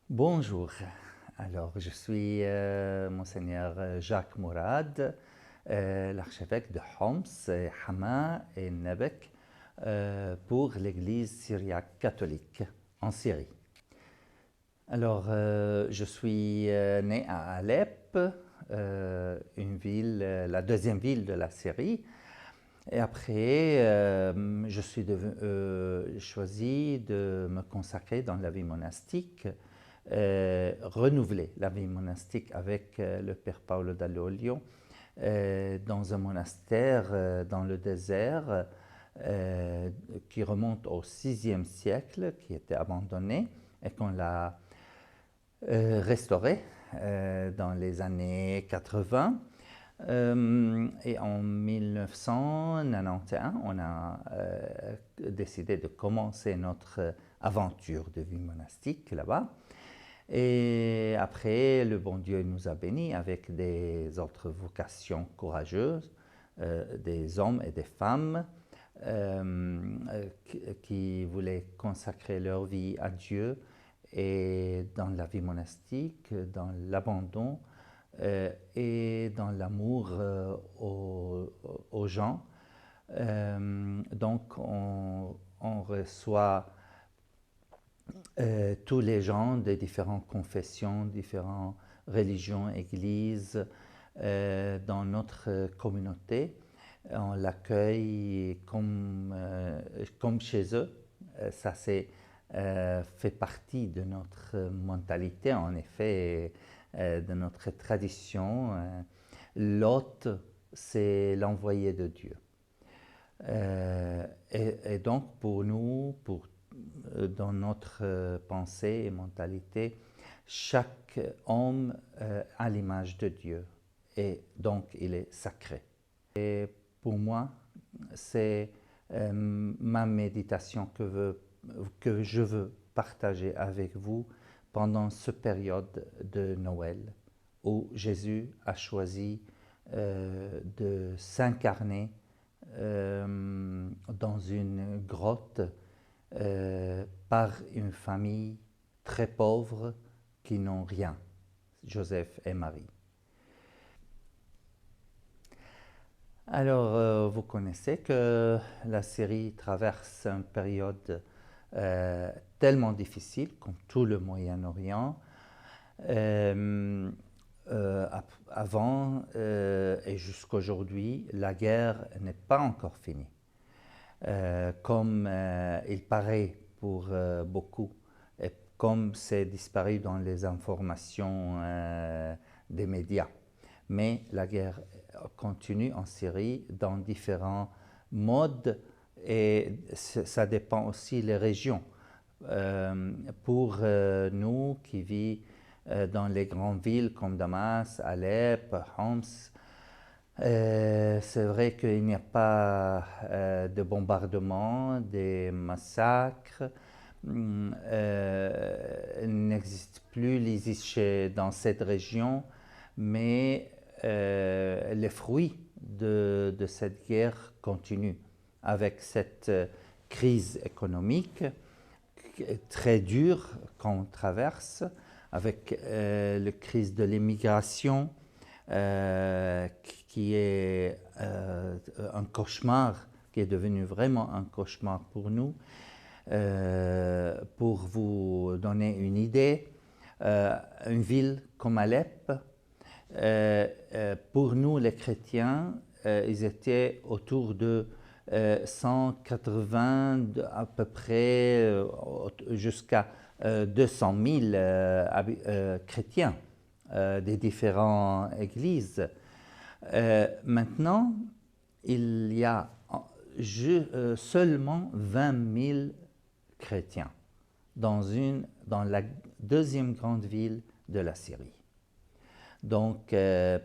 Bonjour, alors je suis Monseigneur Jacques Mourad, l'archevêque de Homs, Hama et Nebek pour l'Église syriaque catholique en Syrie. Alors je suis né à Alep, une ville, la deuxième ville de la Syrie. Et après, je suis choisi de me consacrer dans la vie monastique, renouveler la vie monastique avec le Père Paolo Dall'Olio dans un monastère dans le désert qui remonte au VIe siècle, qui était abandonné et qu'on l'a restauré dans les années 80. Et en 1991, on a décidé de commencer notre aventure de vie monastique là-bas. Et après, le bon Dieu nous a bénis avec des autres vocations courageuses, des hommes et des femmes qui voulaient consacrer leur vie à Dieu et dans la vie monastique, dans l'abandon et dans l'amour aux gens. Donc on reçoit tous les gens des différentes confessions, différentes religions, églises dans notre communauté. On l'accueille comme chez eux. Ça c'est fait partie de notre mentalité, en effet, de notre tradition. L'hôte, c'est l'envoyé de Dieu. Et donc pour nous, dans notre pensée et mentalité, chaque homme a l'image de Dieu et donc il est sacré. Et pour moi, c'est ma méditation que je veux partager avec vous pendant cette période de Noël où Jésus a choisi de s'incarner dans une grotte par une famille très pauvre qui n'ont rien, Joseph et Marie. Alors, vous connaissez que la Syrie traverse une période tellement difficile comme tout le Moyen-Orient. Avant et jusqu'à aujourd'hui, la guerre n'est pas encore finie. Comme il paraît pour beaucoup, et comme c'est disparu dans les informations des médias. Mais la guerre continue en Syrie dans différents modes et ça dépend aussi des régions. Pour nous qui vivons dans les grandes villes comme Damas, Alep, Homs, c'est vrai qu'il n'y a pas de bombardements, des massacres. Il n'existe plus l'ISIS dans cette région, mais les fruits de cette guerre continuent avec cette crise économique très dure qu'on traverse, avec la crise de l'immigration qui est un cauchemar, qui est devenu vraiment un cauchemar pour nous. Pour vous donner une idée, une ville comme Alep, pour nous les chrétiens, ils étaient autour de 180 à peu près jusqu'à 200 000 chrétiens des différentes églises. Maintenant, il y a seulement 20 000 chrétiens dans la deuxième grande ville de la Syrie. Donc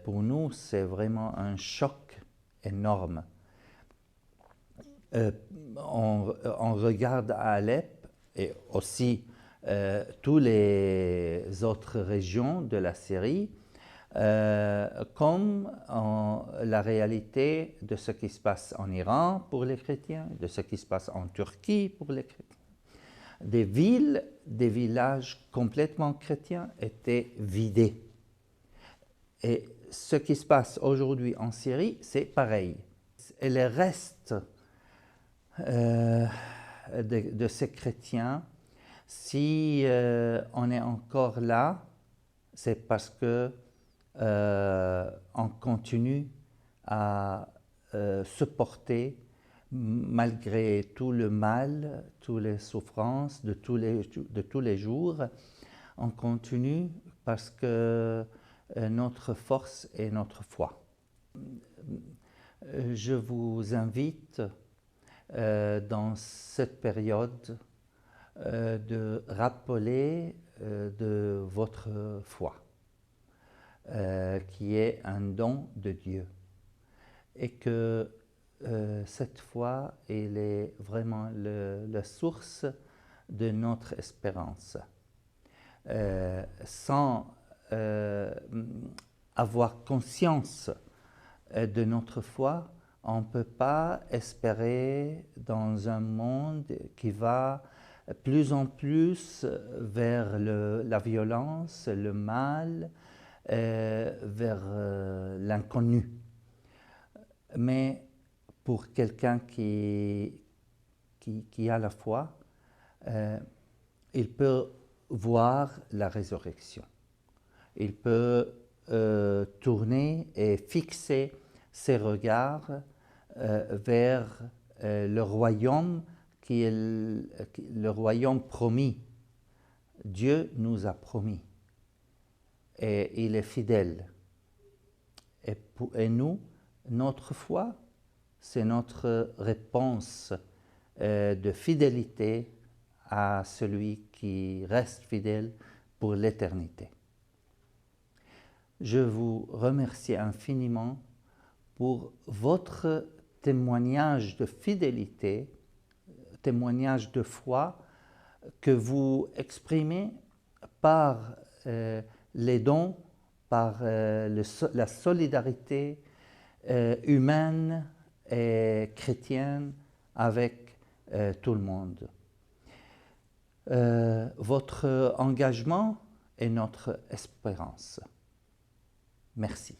pour nous, c'est vraiment un choc énorme. On regarde à Alep et aussi toutes les autres régions de la Syrie comme la réalité de ce qui se passe en Iran pour les chrétiens, de ce qui se passe en Turquie pour les chrétiens, des villes, des villages complètement chrétiens étaient vidés. Et ce qui se passe aujourd'hui en Syrie, c'est pareil. Et les restes de ces chrétiens, si on est encore là, c'est parce que on continue à se porter malgré tout le mal, toutes les souffrances de tous les jours. On continue parce que notre force est notre foi. Je vous invite dans cette période de rappeler de votre foi, qui est un don de Dieu, et que cette foi, elle est vraiment la source de notre espérance. Sans avoir conscience de notre foi, on ne peut pas espérer dans un monde qui va plus en plus vers la violence, le mal, vers l'inconnu. Mais pour quelqu'un qui a la foi, il peut voir la résurrection. Il peut tourner et fixer ses regards vers le royaume qui est le royaume promis. Dieu nous a promis et il est fidèle. Et nous, notre foi, c'est notre réponse de fidélité à celui qui reste fidèle pour l'éternité. Je vous remercie infiniment pour votre témoignage de fidélité, témoignage de foi que vous exprimez par les dons, par la solidarité humaine et chrétienne avec tout le monde. Votre engagement est notre espérance. Merci.